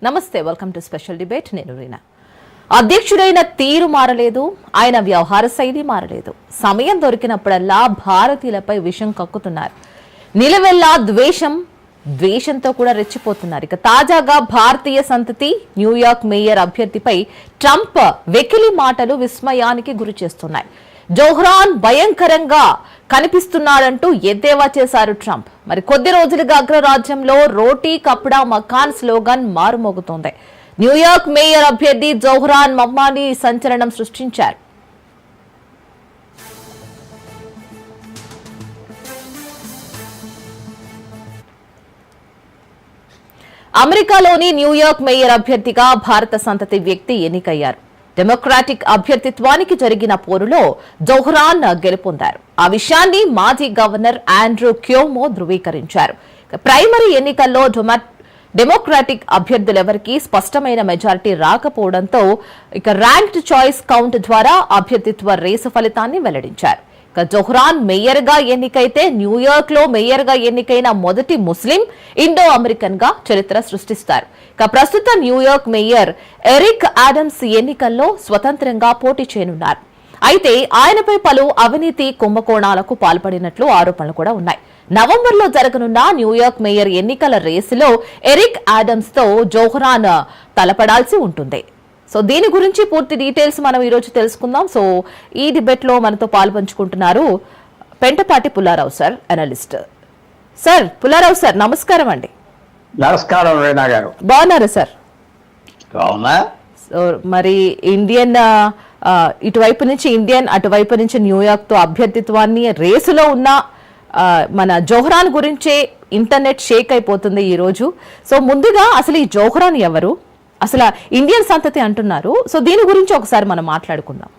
నమస్తే, welcome to special debate. నేను రీనా. అధ్యక్షుడైన తీరు మారలేదు, ఆయన వ్యవహార శైలి మారలేదు. సమయం దొరికినప్పుడల్లా భారతీయులపై విషం కక్కుతున్నారు. నిలవెల్లా ద్వేషంతో కూడా రెచ్చిపోతున్నారు. ఇక తాజాగా భారతీయ సంతతి న్యూయార్క్ మేయర్ అభ్యర్థిపై ట్రంప్ వెకిలి మాటలు విస్మయానికి గురి చేస్తున్నాయి. జోహ్రాన్ భయంకరంగా కనిపిస్తున్నాడంటూ ఎద్దేవా చేశారు ట్రంప్. మరి కొద్ది రోజులుగా అగ్రరాజ్యంలో రోటీ కప్డా మకాన్ స్లోగన్ మారుమోగుతోంది. న్యూయార్క్ మేయర్ అభ్యర్థి జోహ్రాన్ మమ్మాని సంచలనం సృష్టించారు. అమెరికాలోని న్యూయార్క్ మేయర్ అభ్యర్థిగా భారత సంతతి వ్యక్తి ఎన్నికయ్యారు. డెమోక్రాటిక్ అభ్యర్థిత్వానికి జరిగిన పోరులో జోహ్రాన్ గెలుపొందారు. ఆ విషయాన్ని మాజీ గవర్నర్ ఆండ్రూ క్యోమో ధృవీకరించారు. ప్రైమరీ ఎన్నికల్లో డెమోక్రాటిక్ అభ్యర్థులెవరికీ స్పష్టమైన మెజారిటీ రాకపోవడంతో ఇక ర్యాంక్డ్ చాయిస్ కౌంట్ ద్వారా అభ్యర్థిత్వ రేసు ఫలితాన్ని వెల్లడించారు. ఇక జోహ్రాన్ మేయర్ గా ఎన్నికైతే న్యూయార్క్ లో మేయర్ గా ఎన్నికైన మొదటి ముస్లిం ఇండో అమెరికన్ గా చరిత్ర సృష్టిస్తారు. ఇక ప్రస్తుత న్యూయార్క్ మేయర్ ఎరిక్ ఆడమ్స్ ఎన్నికల్లో స్వతంత్రంగా పోటీ చేయనున్నారు. అయితే ఆయనపై పలు అవినీతి కుంభకోణాలకు పాల్పడినట్లు ఆరోపణలు కూడా ఉన్నాయి. నవంబర్లో జరగనున్న న్యూయార్క్ మేయర్ ఎన్నికల రేసులో ఎరిక్ ఆడమ్స్ తో జోహ్రాన్ తలపడాల్సి ఉంటుంది. సో దీని గురించి పూర్తి డీటెయిల్స్ మనం ఈరోజు తెలుసుకుందాం. సో ఈ డిబేట్ లో మనతో పాల్పంచుకుంటున్నారు Pentapati Pullarao sir, analyst. Sir Pullarao sir, నమస్కారం అండి. నమస్కారం రీనా గారు. బాగున్నారు సార్? అవునా. సో మరి ఇండియన్ ఇటువైపు నుంచి ఇండియన్, అటువైపు నుంచి న్యూయార్క్ తో అభ్యర్థిత్వాన్ని రేసులో ఉన్న మన జోహ్రాన్ గురించే ఇంటర్నెట్ షేక్ అయిపోతుంది ఈ రోజు. సో ముందుగా అసలు ఈ జోహ్రాన్ ఎవరు? అసలు ఇండియన్ సంతతి అంటున్నారు. సో దీని గురించి ఒకసారి మనం మాట్లాడుకుందాం.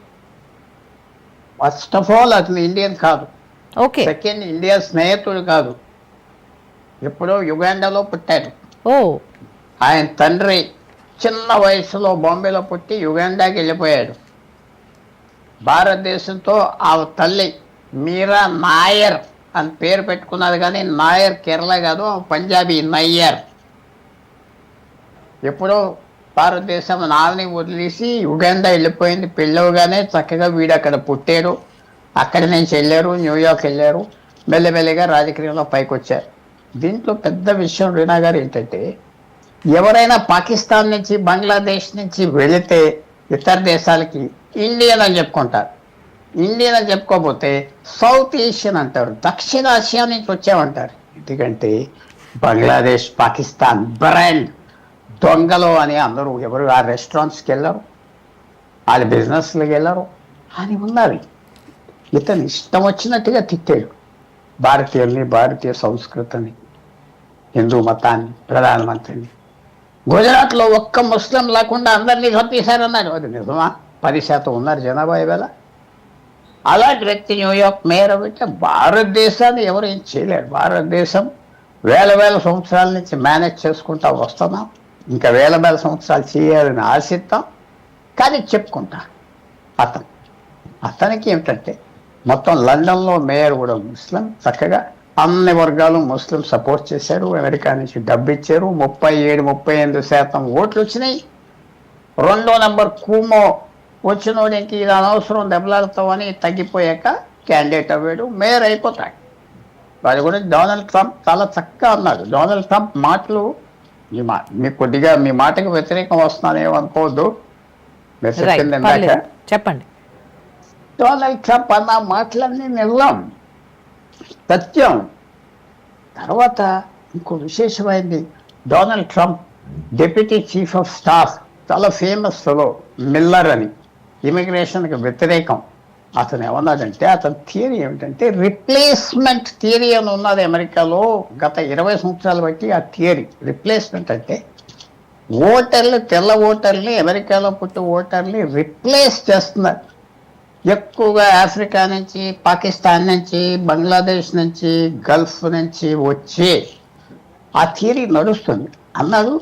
ఫస్ట్ ఆఫ్ ఆల్ అతను ఇండియన్ కాదు. ఓకే. సెకండ్, ఇండియా స్నేహితుడు కాదు. ఎప్పుడో యుగాండాలో పుట్టాడు. ఓ. ఆయన తండ్రి చిన్న వయసులో బాంబేలో పుట్టి యుగాండాకి వెళ్ళిపోయాడు. భారతదేశంతో ఆ తల్లి మీరా నాయర్ అని పేరు పెట్టుకున్నది, కానీ నాయర్ కేరళ కాదు, పంజాబీ నయ్యర్. ఎప్పుడో భారతదేశం నాదని వదిలేసి యుగాండా వెళ్ళిపోయింది. పెళ్ళవగానే చక్కగా వీడు అక్కడ పుట్టాడు. అక్కడి నుంచి వెళ్ళారు, న్యూయార్క్ వెళ్ళారు. మెల్లమెల్లిగా రాజకీయంలో పైకి వచ్చారు. దీంట్లో పెద్ద విషయం రీనా గారు ఏంటంటే, ఎవరైనా పాకిస్తాన్ నుంచి బంగ్లాదేశ్ నుంచి వెళితే ఇతర దేశాలకి ఇండియన్ అని చెప్పుకుంటారు. ఇండియన్ అని చెప్పుకోకపోతే సౌత్ ఏషియన్ అంటారు, దక్షిణాసియా నుంచి వచ్చామంటారు. ఎందుకంటే బంగ్లాదేశ్, పాకిస్తాన్ బ్రాండ్ దొంగలు అని అందరూ ఎవరు ఆ రెస్టారెంట్స్కి వెళ్ళరు, వాళ్ళ బిజినెస్లకు వెళ్ళరు అని ఉన్నది. ఇతను ఇష్టం వచ్చినట్టుగా తిట్టాడు భారతీయుల్ని, భారతీయ సంస్కృతిని, హిందూ మతాన్ని, ప్రధానమంత్రిని. గుజరాత్లో ఒక్క ముస్లిం లేకుండా అందరినీ చంపేశారన్నారు. అది నిజమా? 10% ఉన్నారు జనాభా ఇవాళ. అలాంటి వ్యక్తి న్యూయార్క్ మేయర్ అంటే భారతదేశాన్ని ఎవరు ఏం చేయలేరు. భారతదేశం వేల సంవత్సరాల నుంచి మేనేజ్ చేసుకుంటా వస్తున్నాం. ఇంకా వేల సంవత్సరాలు చేయాలని ఆశిస్తాం, కానీ చెప్పుకుంటా. అతనికి ఏమిటంటే మొత్తం లండన్లో మేయర్ కూడా ముస్లిం. చక్కగా అన్ని వర్గాలు ముస్లిం సపోర్ట్ చేశారు. అమెరికా నుంచి డబ్బు ఇచ్చారు. 37-38% ఓట్లు వచ్చినాయి. 2వ నెంబర్ కూమో వచ్చినోడు ఇంక ఇది అనవసరం దెబ్బలాడతామని తగ్గిపోయాక క్యాండిడేట్ అవ్వాడు, మేయర్ అయిపోతాడు. వాడి గురించి డొనాల్డ్ ట్రంప్ చాలా చక్కగా అన్నాడు. డొనాల్డ్ ట్రంప్ మాటలు మీకు కొద్దిగా మీ మాటకు వ్యతిరేకం వస్తున్నాను ఏమనుకోవద్దు. మీరు చెప్పింది ఇందాక చెప్పండి. డొనాల్డ్ ట్రంప్ అన్న మాటలన్నీ నిజం, సత్యం. తర్వాత ఇంకో విశేషమైంది, Donald Trump deputy chief of staff, చాలా ఫేమస్ ఫెలో మిల్లర్ అని, ఇమిగ్రేషన్కి వ్యతిరేకం. అతను ఏమన్నాడంటే, అతని థియరీ ఏమిటంటే రిప్లేస్మెంట్ థియరీ అని ఉన్నది అమెరికాలో గత 20 సంవత్సరాలు బట్టి. ఆ థియరీ రిప్లేస్మెంట్ అంటే ఓటర్లు, తెల్ల ఓటర్ని, అమెరికాలో పుట్టిన ఓటర్ని రిప్లేస్ చేస్తున్నారు. ఎక్కువగా ఆఫ్రికా నుంచి, పాకిస్తాన్ నుంచి, బంగ్లాదేశ్ నుంచి, గల్ఫ్ నుంచి వచ్చి ఆ థియరీ నడుస్తుంది అన్నాడు.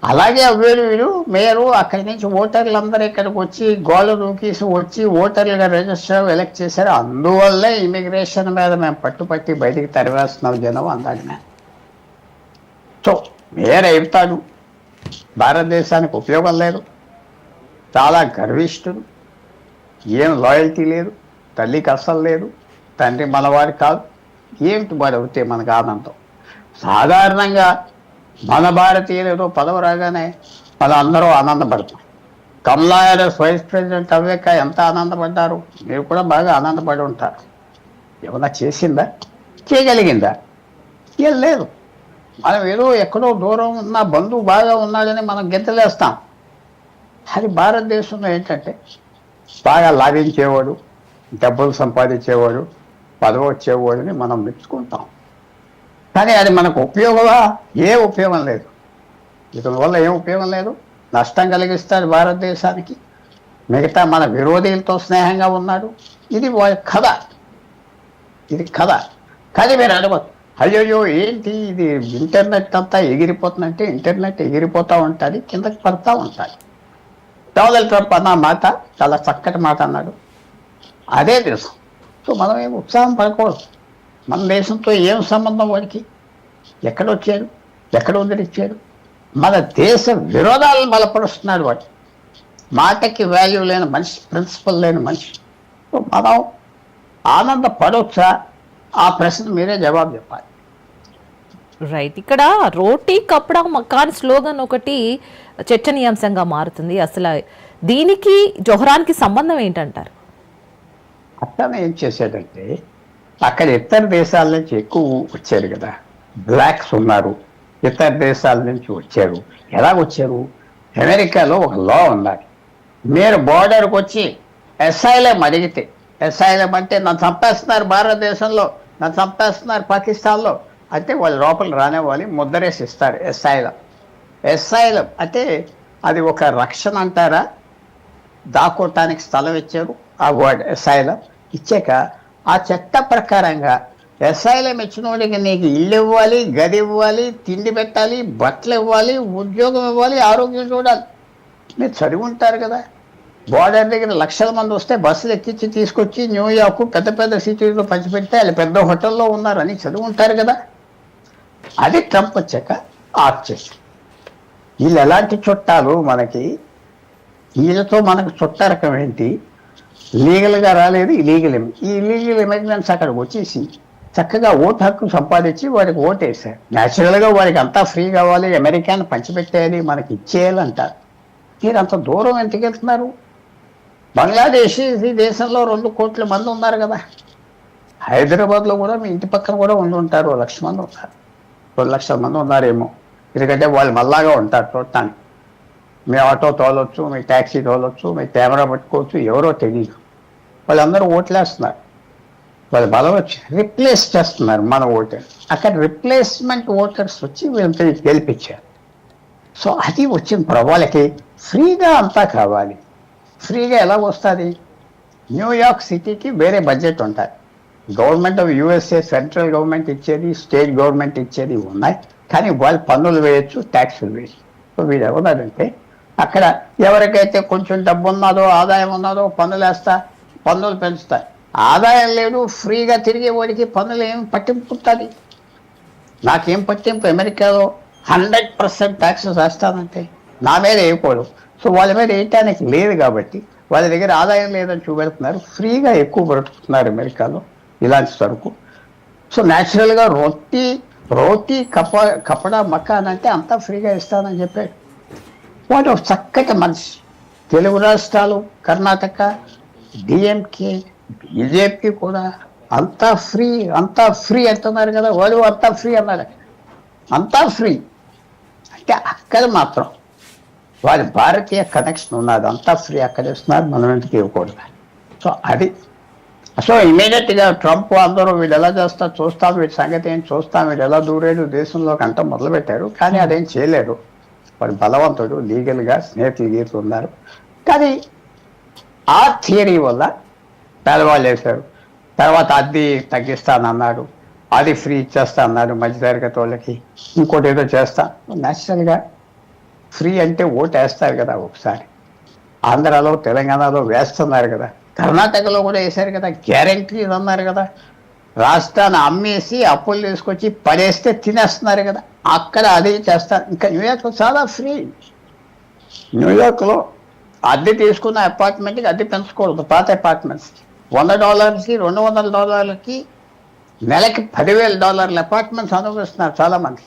అలాగే వీడు మేయరు అక్కడి నుంచి ఓటర్లు అందరూ ఇక్కడికి వచ్చి గోళ్ళ దూకేసి వచ్చి ఓటర్లుగా రిజిస్టర్ ఎలక్ట్ చేశారు. అందువల్లే ఇమిగ్రేషన్ మీద మేము పట్టుపట్టి బయటికి తరివేస్తున్నాం జనం అన్నాడు. సో మేయర్ అవుతాడు, భారతదేశానికి ఉపయోగం లేదు, చాలా గర్విష్ఠుడు, ఏం లాయల్టీ లేదు, తల్లికి అస్సలు లేదు, తండ్రి మనవాడు కాదు. ఏమిటి వాడు అవుతే మనకు ఆనందం? సాధారణంగా మన భారతీయులు ఏదో పదవి రాగానే మనం అందరూ ఆనందపడతాం. కమలా హ్యారిస్ వైస్ ప్రెసిడెంట్ అవ్వాక ఎంత ఆనందపడ్డారు? మీరు కూడా బాగా ఆనందపడి ఉంటారు. ఏమన్నా చేసిందా? చేయగలిగిందా? ఏం లేదు. మనం ఏదో ఎక్కడో దూరం ఉన్న బంధువు బాగా ఉన్నాడని మనం గెంతలేస్తాం. అది భారతదేశంలో ఏంటంటే బాగా లాభించేవాడు, డబ్బులు సంపాదించేవాడు, పదవి వచ్చేవాడిని మనం మెచ్చుకుంటాం. కానీ అది మనకు ఉపయోగమా? ఏ ఉపయోగం లేదు. ఇతని వల్ల ఏం ఉపయోగం లేదు, నష్టం కలిగిస్తాడు భారతదేశానికి. మిగతా మన విరోధులతో స్నేహంగా ఉన్నాడు. ఇది కథ, ఇది కథ. కానీ మీరు అడగదు, అయ్యో ఏంటి ఇది ఇంటర్నెట్ అంతా ఎగిరిపోతుందంటే ఇంటర్నెట్ ఎగిరిపోతూ ఉంటుంది, కిందకి పడుతూ ఉంటుంది. డొనాల్డ్ ట్రంప్ అన్న మాట చాలా చక్కటి మాట అన్నాడు. అదే దేశం. సో మనం ఏం ఉత్సాహం పడకూడదు. మన దేశంతో ఏం సంబంధం వాడికి? ఎక్కడొచ్చాడు, ఎక్కడ వదిలిచ్చాడు? మన దేశ విరోధాలను బలపరుస్తున్నాడు వాడు. మాటకి వాల్యూ లేని మనిషి, ప్రిన్సిపల్ లేని మనిషి. సో మనం ఆనందపడవచ్చా? ఆ ప్రశ్న మీరే జవాబు చెప్పాలి. రైట్. ఇక్కడ రోటీ కప్డా మకాన్ స్లోగన్ ఒకటి చర్చనీయాంశంగా మారుతుంది. అసలు దీనికి జొహరాన్కి సంబంధం ఏంటంటారు? అతను ఏం చేశాడంటే, అక్కడ ఇతర దేశాల నుంచి ఎక్కువ వచ్చారు కదా, బ్లాక్స్ ఉన్నారు, ఇతర దేశాల నుంచి వచ్చారు. ఎలా వచ్చారు? అమెరికాలో ఒక లా ఉన్నది, మీరు బోర్డర్కి వచ్చి ఎస్ఐలం అడిగితే, ఎస్ఐలం అంటే నన్ను చంపేస్తున్నారు భారతదేశంలో, నన్ను చంపేస్తున్నారు పాకిస్తాన్లో అంటే వాళ్ళు లోపల రానివ్వాలి, ముద్రేసి ఇస్తారు ఎస్ఐలం. ఎస్ఐలం అంటే అది ఒక రక్షణ అంటారా, దాక్కోటానికి స్థలం ఇచ్చారు. ఆ వర్డ్ ఎస్ఐలం ఇచ్చాక ఆ చట్ట ప్రకారంగా ఎస్ఐలం ఇచ్చిన వాడికి నీకు ఇల్లు ఇవ్వాలి, గది ఇవ్వాలి, తిండి పెట్టాలి, బట్టలు ఇవ్వాలి, ఉద్యోగం ఇవ్వాలి, ఆరోగ్యం చూడాలి. మీరు చదివి ఉంటారు కదా, బోర్డర్ దగ్గర లక్షల మంది వస్తే బస్సులు ఎక్కించి తీసుకొచ్చి న్యూయార్క్ పెద్ద పెద్ద సిటీలో పంచిపెడితే వాళ్ళు పెద్ద హోటల్లో ఉన్నారని చదివి ఉంటారు కదా. అది ట్రంప్ వచ్చాక ఆఫ్ చేసి, వీళ్ళు ఎలాంటి చుట్టాలు మనకి, వీళ్ళతో మనకు చుట్టారకం ఏంటి? లీగల్గా రాలేదు, ఇలీగల్ ఈ ఇలీగల్ ఇమిగ్రెంట్స్ అక్కడికి వచ్చేసి చక్కగా ఓటు హక్కు సంపాదించి వాడికి ఓటు వేశారు. న్యాచురల్గా వాడికి అంతా ఫ్రీ కావాలి, అమెరికాను పంచిపెట్టేయాలి, మనకి ఇచ్చేయాలంటారు. మీరు అంత దూరం ఎందుకు వెళ్తున్నారు? బంగ్లాదేశ్ ఈ దేశంలో 2 కోట్ల మంది ఉన్నారు కదా. హైదరాబాద్లో కూడా మీ ఇంటి పక్కన కూడా ఉంటారు, 1 లక్ష మంది ఉన్నారు, 2 లక్షల మంది ఉన్నారేమో. ఎందుకంటే వాళ్ళు మళ్ళాగా ఉంటారు చూడటానికి. మీ ఆటో తోలొచ్చు, మీ ట్యాక్సీ తోలొచ్చు, మీ కెమెరా పట్టుకోవచ్చు, ఎవరో తెలియదు. వాళ్ళందరూ ఓట్లేస్తున్నారు, వాళ్ళు బలం వచ్చి రిప్లేస్ చేస్తున్నారు మన ఓటర్. అక్కడ రిప్లేస్మెంట్ ఓటర్స్ వచ్చి వీళ్ళంతా గెలిపించారు. సో అది వచ్చిన ప్రభావాలకి ఫ్రీగా అంతా కావాలి. ఫ్రీగా ఎలా వస్తుంది? న్యూయార్క్ సిటీకి వేరే బడ్జెట్ ఉంటుంది. Government of USA, central government ఇచ్చేది, స్టేట్ గవర్నమెంట్ ఇచ్చేది ఉన్నాయి. కానీ వాళ్ళు పన్నులు వేయచ్చు, ట్యాక్సులు వేయచ్చు. సో వీళ్ళు ఏమన్నారంటే, అక్కడ ఎవరికైతే కొంచెం డబ్బు ఉన్నదో, ఆదాయం ఉన్నదో పన్నులు వేస్తా, పన్నులు పెంచుతా. ఆదాయం లేదు, ఫ్రీగా తిరిగే వాడికి పన్నులు ఏం పట్టింపుతుంది? నాకేం పట్టింపు? అమెరికాలో 100% ట్యాక్సెస్ వేస్తానంటే నా మీద వేయకూడదు. సో వాళ్ళ మీద వేయటానికి లేదు కాబట్టి వాళ్ళ దగ్గర ఆదాయం లేదని చూపెడుతున్నారు. ఫ్రీగా ఎక్కువ బ్రతుకుతున్నారు అమెరికాలో ఇలాంటి సరుకు. సో న్యాచురల్గా రోటీ కపడా మకాన్ అంటే అంతా ఫ్రీగా ఇస్తానని చెప్పాడు. వాడు చక్కటి మనిషి. తెలుగు రాష్ట్రాలు, కర్ణాటక, డిఎంకే, బీజేపీ కూడా అంతా ఫ్రీ అంటున్నారు కదా. వాళ్ళు అంతా ఫ్రీ అన్నారు, అంతా ఫ్రీ అంటే అక్కడ మాత్రం వారి భారతీయ కనెక్షన్ ఉన్నది. అంతా ఫ్రీ అక్కడ ఇస్తున్నారు, మనం ఎందుకు ఇవ్వకూడదు. సో అది. సో ఇమీడియట్గా ట్రంప్ అందరూ వీళ్ళు ఎలా చేస్తారు చూస్తాం, వీటి సంగతి ఏం చూస్తాం, వీడు ఎలా దూరేడు దేశంలోకి అంతా మొదలుపెట్టారు. కానీ అదేం చేయలేరు. వాడు బలవంతుడు, లీగల్గా స్నేహితులు గీతులు ఉన్నారు. కానీ ఆ థియరీ వల్ల పేదవాళ్ళు వేశారు. తర్వాత అది తగ్గిస్తానన్నాడు, అది ఫ్రీ ఇచ్చేస్తా అన్నాడు మధ్యతరగతి వాళ్ళకి, ఇంకోటి ఏదో చేస్తా. న్యాచురల్గా ఫ్రీ అంటే ఓటు వేస్తారు కదా. ఒకసారి ఆంధ్రాలో, తెలంగాణలో వేస్తున్నారు కదా, కర్ణాటకలో కూడా వేశారు కదా, గ్యారంటీ అన్నారు కదా. రాష్ట్రాన్ని అమ్మేసి అప్పులు తీసుకొచ్చి పడేస్తే తినేస్తున్నారు కదా, అక్కడ అదే చేస్తారు. ఇంకా న్యూయార్క్ చాలా ఫ్రీ. న్యూయార్క్లో అద్దె తీసుకున్న అపార్ట్మెంట్కి అద్దె పెంచకూడదు. పాత అపార్ట్మెంట్స్కి $100కి $200కి నెలకి $10,000 అపార్ట్మెంట్స్ అనుభవిస్తున్నారు చాలామంది.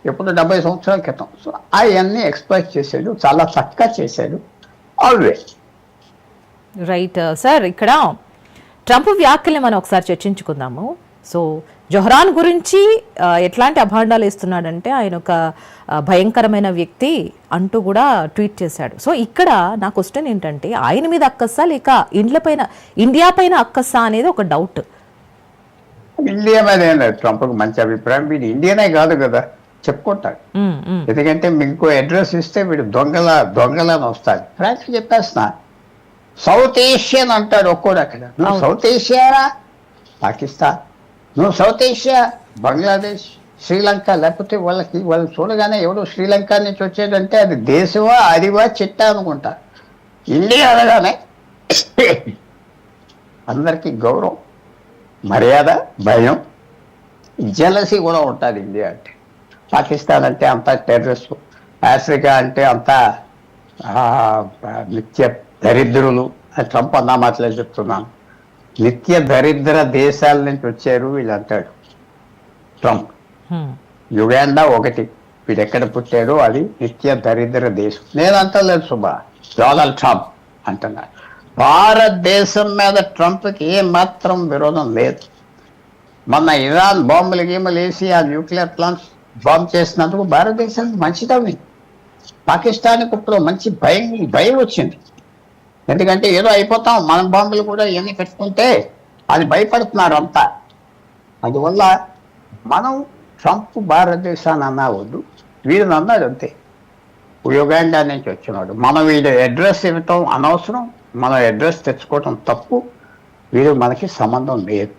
ఎప్పుడు 70 సంవత్సరాల క్రితం. సో అవన్నీ ఎక్స్ప్లోయిట్ చేశాడు, చాలా చక్కగా చేశాడు. ఆల్వేస్ రైట్ సార్, ఇక్కడ ట్రంప్ వ్యాఖ్యల్ని మనం ఒకసారి చర్చించుకుందాము. సో జొహరాన్ గురించి ఎట్లాంటి అభాండాలు ఇస్తున్నాడంటే ఆయన ఒక భయంకరమైన వ్యక్తి అంటూ కూడా ట్వీట్ చేశాడు. సో ఇక్కడ నా క్వశ్చన్ ఏంటంటే ఆయన మీద అక్కస్సా లేక ఇండియా పైన అక్కస్సా అనేది ఒక డౌట్. ఇండియా మీద ఏం లేదు ట్రంప్కి మంచి అభిప్రాయం. వీడు ఇండియానే కాదు కదా చెప్పుకుంటాడు. ఎందుకంటే మీకు అడ్రస్ ఇస్తే వీడు దొంగలని వస్తాడు. ఫ్రాంక్లీ చెప్పేస్తున్నా, సౌత్ ఏషియన్ అంటాడు ఒక్కోడు. అక్కడ నువ్వు సౌత్ ఏషియారా పాకిస్తాన్, నువ్వు సౌత్ ఏషియా బంగ్లాదేశ్, శ్రీలంక, లేకపోతే వాళ్ళు చూడగానే ఎవడో శ్రీలంక నుంచి వచ్చేదంటే అది దేశమా అదివా చిట్టా అనుకుంటా. ఇండియా అనగానే అందరికీ గౌరవం, మర్యాద, భయం, జలసి కూడా ఉంటుంది ఇండియా అంటే. పాకిస్తాన్ అంటే అంతా టెర్రరిస్ట్, ఆఫ్రికా అంటే అంతా నిత్య దరిద్రులు. ట్రంప్ అన్నా మాటలే చెప్తున్నాను. నిత్య దరిద్ర దేశాల నుంచి వచ్చారు వీళ్ళు అంటాడు ట్రంప్. యుగాండా ఒకటి, వీడు ఎక్కడ పుట్టాడో అది నిత్య దరిద్ర దేశం. నేను అంటలేదు సుబ్బా, డొనాల్డ్ ట్రంప్ అంటున్నాడు. భారతదేశం మీద ట్రంప్కి ఏమాత్రం విరోధం లేదు. మొన్న ఇరాన్ బాంబులు గీములు వేసి ఆ న్యూక్లియర్ ప్లాంట్స్ బాంబ్ చేసినందుకు భారతదేశానికి మంచిదవి. పాకిస్తాన్కి ఇప్పుడు మంచి భయం వచ్చింది. ఎందుకంటే ఏదో అయిపోతాం మనం బాంబులు కూడా ఇవన్నీ పెట్టుకుంటే అది భయపడుతున్నారు అంతా. అందువల్ల మనం ట్రంప్ భారతదేశాన్ని అన్నావద్దు, వీడిని అన్నాడు అంతే. యుగాండా నుంచి వచ్చినాడు. మనం వీడు అడ్రస్ ఇవ్వటం అనవసరం, మనం అడ్రస్ తెచ్చుకోవటం తప్పు. వీడు మనకి సంబంధం లేదు,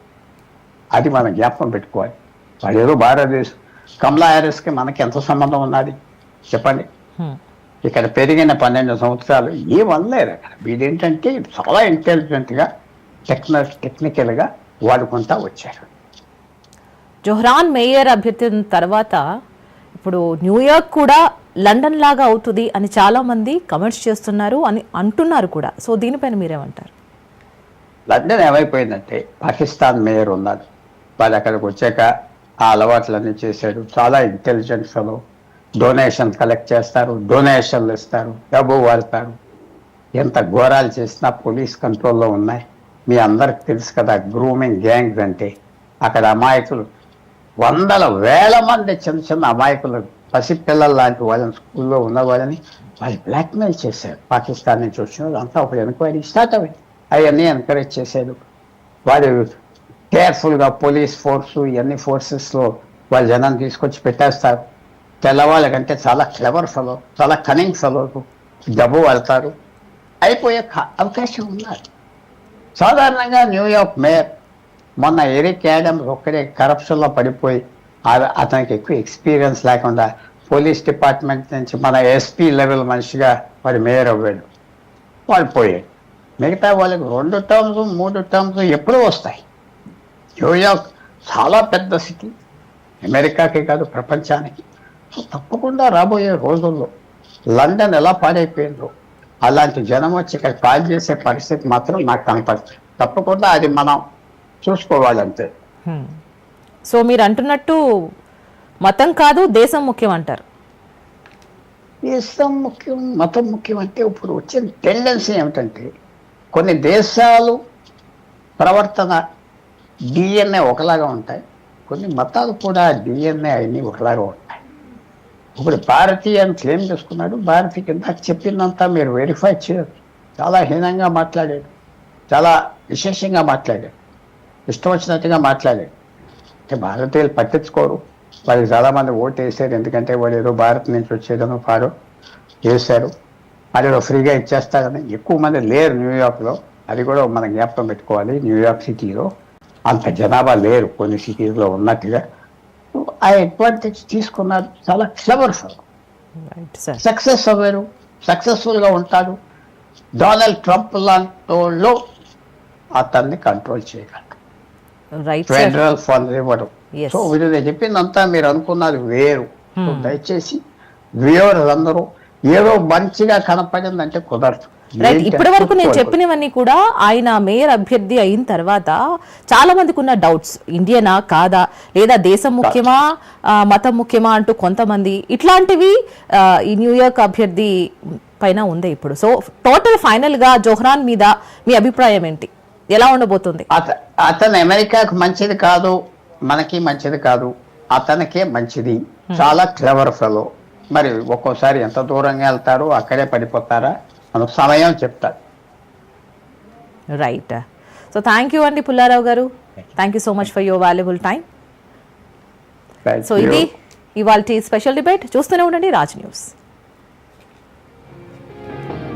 అది మనం జ్ఞాపకం పెట్టుకోవాలి. వాడు ఏదో భారతదేశం. కమలా హ్యారిస్కి మనకి ఎంత సంబంధం ఉన్నది చెప్పండి? ఇక్కడ పెరిగిన 12 సంవత్సరాలు ఏమనలేరు. అక్కడ వీడేంటంటే చాలా ఇంటెలిజెంట్గా టెక్నికల్గా వాడుకుంటా వచ్చారు. జొహరాన్ మేయర్ అభ్యర్థి తర్వాత ఇప్పుడు న్యూయార్క్ కూడా లండన్ లాగా అవుతుంది అని చాలా మంది కమెంట్స్ చేస్తున్నారు అని అంటున్నారు కూడా. సో దీనిపైన మీరేమంటారు? లండన్ ఏమైపోయిందంటే పాకిస్తాన్ మేయర్ ఉన్నాడు. వాళ్ళు అక్కడికి వచ్చాక ఆ అలవాట్లన్నీ చేశాడు. చాలా ఇంటెలిజెంట్ ఫెలో. డొనేషన్ కలెక్ట్ చేస్తారు, డొనేషన్లు ఇస్తారు, డబ్బు వాడతారు. ఎంత ఘోరాలు చేసినా పోలీస్ కంట్రోల్లో ఉన్నాయి. మీ అందరికి తెలుసు కదా గ్రూమింగ్ గ్యాంగ్స్ అంటే. అక్కడ అమాయకులు వేల మంది చిన్న చిన్న అమాయకులు, పసిపిల్లల లాంటి వాళ్ళని స్కూల్లో ఉన్న వాళ్ళని వాళ్ళు బ్లాక్మెయిల్ చేశారు. పాకిస్తాన్ నుంచి వచ్చిన వాళ్ళు అంతా ఒక ఎంక్వైరీ స్టార్ట్ అయ్యింది. అవన్నీ ఎంకరేజ్ చేశారు. వాళ్ళు కేర్ఫుల్గా పోలీస్ ఫోర్సు ఇవన్నీ ఫోర్సెస్లో వాళ్ళ జనాన్ని తీసుకొచ్చి పెట్టేస్తారు. తెల్లవాళ్ళకంటే చాలా క్లెవర్ ఫెలో, చాలా కనింగ్ ఫెలో, డబ్బు వెళ్తారు, అయిపోయే అవకాశం ఉన్నారు. సాధారణంగా న్యూయార్క్ మేయర్ మొన్న ఎరిక్ యాడమ్స్ ఒక్కడే కరప్షన్లో పడిపోయి అతనికి ఎక్కువ ఎక్స్పీరియన్స్ లేకుండా పోలీస్ డిపార్ట్మెంట్ నుంచి మన ఎస్పీ లెవెల్ మనిషిగా వాడు మేయర్ అవ్వాడు. వాళ్ళు పోయాడు. మిగతా వాళ్ళకి 2 టర్మ్స్ 3 టర్మ్స్ ఎప్పుడూ వస్తాయి. న్యూయార్క్ చాలా పెద్ద సిటీ, అమెరికాకే కాదు ప్రపంచానికి. సో తప్పకుండా రాబోయే రోజుల్లో లండన్ ఎలా పాడైపోయిందో అలాంటి జనం వచ్చి ఇక్కడ కాల్ చేసే పరిస్థితి మాత్రం నాకు కనపడుతుంది. తప్పకుండా అది మనం చూసుకోవాలంతే. సో మీరు అంటున్నట్టు మతం కాదు దేశం ముఖ్యం అంటారు? దేశం ముఖ్యం, మతం ముఖ్యం అంటే ఇప్పుడు వచ్చిన టెండెన్సీ ఏమిటంటే కొన్ని దేశాలు ప్రవర్తన డిఎన్ఏ ఒకలాగా ఉంటాయి, కొన్ని మతాలు కూడా డిఎన్ఏ అన్నీ ఒకలాగా ఉంటాయి. ఇప్పుడు భారతీయ అని క్లెయిమ్ చేసుకున్నాడు. భారతీయ కింద చెప్పిందంతా మీరు వెరిఫై చేయరు. చాలా హీనంగా మాట్లాడాడు, చాలా విశేషంగా మాట్లాడాడు, ఇష్టం వచ్చినట్టుగా మాట్లాడాడు. అంటే భారతీయులు పట్టించుకోరు. వాళ్ళకి చాలామంది ఓటు వేసారు, ఎందుకంటే వాడు ఏదో భారత్ నుంచి వచ్చేదనో పాడో వేశారు. అది ఫ్రీగా ఇచ్చేస్తారని. ఎక్కువ మంది లేరు న్యూయార్క్లో, అది కూడా మనం జ్ఞాపకం పెట్టుకోవాలి. న్యూయార్క్ సిటీలో అంత జనాభా లేరు కొన్ని సిటీస్లో ఉన్నట్టుగా. ఆ అడ్వాంటేజ్ తీసుకున్నారు. చాలా క్లవర్ ఫెలో, సక్సెస్ అవ్వారు, సక్సెస్ఫుల్గా ఉంటాడు. డొనాల్డ్ ట్రంప్ లాంటి వాళ్ళు అతన్ని కంట్రోల్ చేయగలరు. Right sir. ఫెడరల్ ఫండ్ ఇవ్వడం. Yes. సో వీళ్ళు చెప్పిందంతా మీరు అనుకున్నది వేరు. సో దయచేసి వ్యూవర్స్ అందరూ ఏదో మంచిగా కనపడిందంటే కుదరదు. రైట్, ఏంటి ఇప్పటి వరకు నేను అనుకోవాలి. చెప్పినవన్నీ కూడా ఆయన మేయర్ అభ్యర్థి అయిన తర్వాత చాలా మందికి ఉన్న డౌట్స్, ఇండియనా కాదా, లేదా దేశం ముఖ్యమా మతం ముఖ్యమా అంటూ కొంతమంది ఇట్లాంటివి ఈ న్యూయార్క్ అభ్యర్థి పైన ఉంది ఇప్పుడు. సో టోటల్ ఫైనల్ గా జోహ్రాన్ మీద మీ అభిప్రాయం ఏంటి, ఎలా ఉండబోతుంది? అతను అమెరికాకు మంచిది కాదు, మనకి మంచిది కాదు, అతనికే మంచిది. చాలా క్లెవర్ ఫెలో. మరి ఒక్కోసారి ఎంత దూరంగా వెళ్తారో అక్కడే పడిపోతారా మన సమయం చెప్తారు. రైట్. సో థ్యాంక్ యూ అండి పుల్లారావు గారు, thank you so much for your valuable time. So ఇది ఇవాల్టి స్పెషల్ డిబేట్. చూస్తూనే ఉండండి రాజ్ న్యూస్.